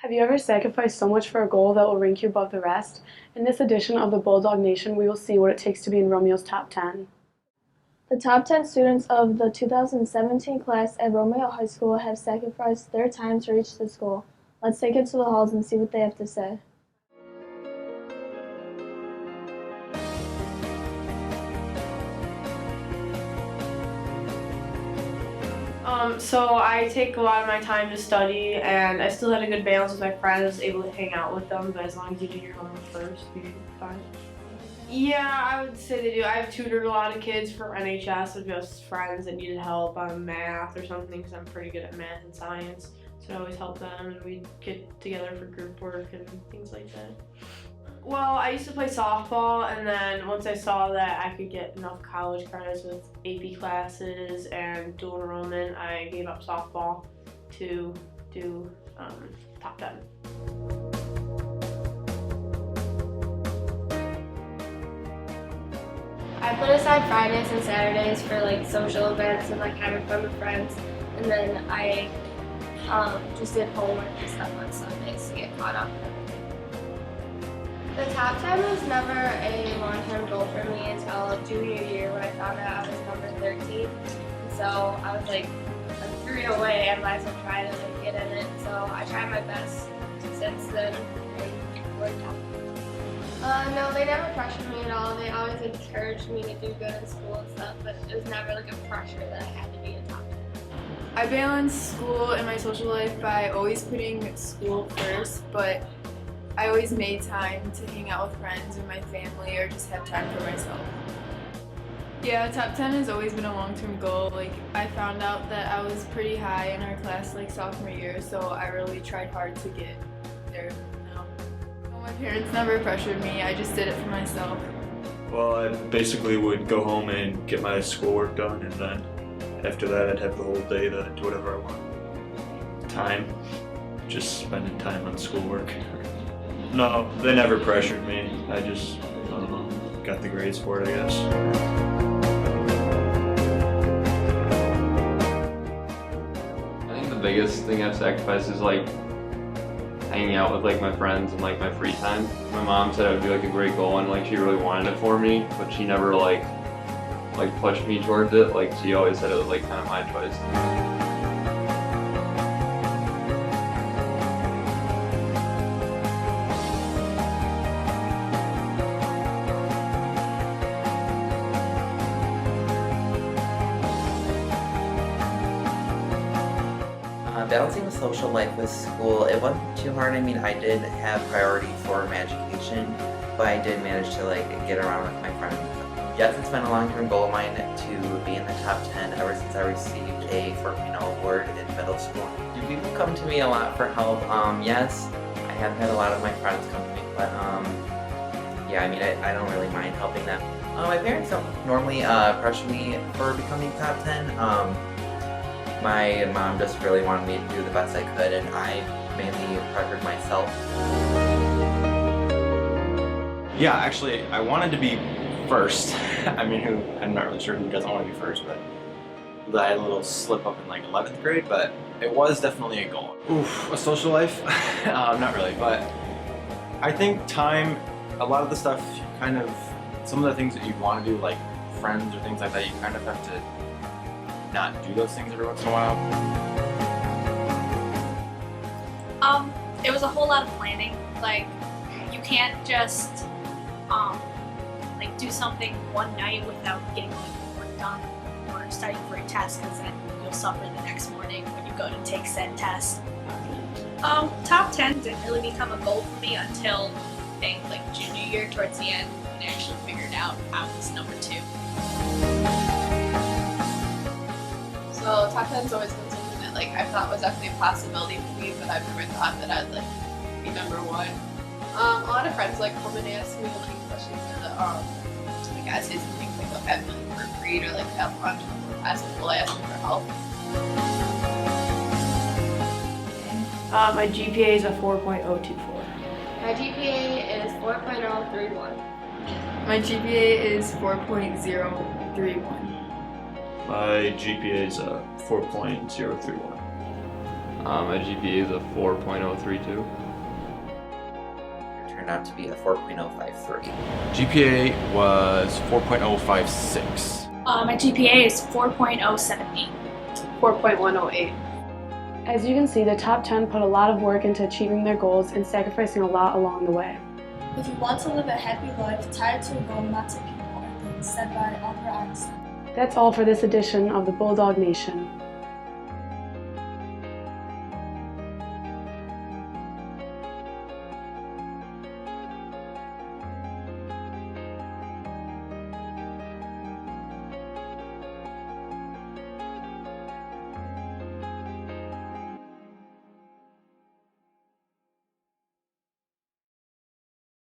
Have you ever sacrificed so much for a goal that will rank you above the rest? In this edition of the Bulldog Nation, we will see what it takes to be in Romeo's top 10. The top 10 students of the 2017 class at Romeo High School have sacrificed their time to reach this goal. Let's take it to the halls and see what they have to say. So I take a lot of my time to study, and I still had a good balance with my friends. I was able to hang out with them, but as long as you do your homework first, you're fine. Yeah, I would say they do. I've tutored a lot of kids from NHS with just friends that needed help on math or something, because I'm pretty good at math and science. So I always help them, and we'd get together for group work and things like that. Well, I used to play softball, and then once I saw that I could get enough college credits with AP classes and dual enrollment, I gave up softball to do top 10. I put aside Fridays and Saturdays for like social events and like having fun with friends, and then I just did homework and stuff on Sundays to get caught up. The top 10 was never a long-term goal for me until junior year when I found out I was number 13. And so I was like, I'm 3 away, I might as well try to like, get in it. So I tried my best since then and it worked out. No, they never pressured me at all. They always encouraged me to do good in school and stuff, but it was never like a pressure that I had to be a top 10. I balance school and my social life by always putting school first, but I always made time to hang out with friends or my family or just have time for myself. Yeah, top 10 has always been a long-term goal. Like, I found out that I was pretty high in our class like sophomore year, so I really tried hard to get there now. No, my parents never pressured me, I just did it for myself. Well, I basically would go home and get my schoolwork done, and then after that I'd have the whole day to do whatever I want. Time, just spending time on schoolwork. No, they never pressured me. I just, I don't know, got the grades for it, I guess. I think the biggest thing I've sacrificed is like hanging out with like my friends and like my free time. My mom said it would be like a great goal and like she really wanted it for me, but she never like pushed me towards it. Like she always said it was like kind of my choice. Balancing the social life with school, it wasn't too hard. I mean, I did have priority for my education, but I did manage to get around with my friends. Yes, it's been a long-term goal of mine to be in the top 10 ever since I received a 4.0 award in middle school. Do people come to me a lot for help? Yes, I have had a lot of my friends come to me, but yeah, I mean, I don't really mind helping them. My parents don't normally pressure me for becoming top 10. My mom just really wanted me to do the best I could, and I mainly pressured myself. Yeah, actually, I wanted to be first. I mean, I'm not really sure who doesn't want to be first, but I had a little slip up in like 11th grade, but it was definitely a goal. Oof, a social life? Not really, but I think time, a lot of the stuff, some of the things that you want to do, like friends or things like that, you kind of have to not do those things every once in a while. It was a whole lot of planning. Like, you can't just do something one night without getting all your work done or studying for a test, because then you'll suffer the next morning when you go to take said test. Top 10 didn't really become a goal for me until I think junior year towards the end, when I actually figured out I was number 2. So top 10's always been something that I thought was definitely a possibility for me, but I've never thought that I'd be number 1. A lot of friends come and ask me questions in the essays and things they'll have me proofread or have lunch before class and will ask me for help. My GPA is a 4.024. My GPA is 4.031. My GPA is 4.031. My GPA is a 4.031. My GPA is a 4.032. It turned out to be a 4.053. GPA was 4.056. My GPA is 4.078. 4.108. As you can see, the top 10 put a lot of work into achieving their goals and sacrificing a lot along the way. If you want to live a happy life, tie it to a goal, not to people or things, said by Albert Einstein. That's all for this edition of the Bulldog Nation.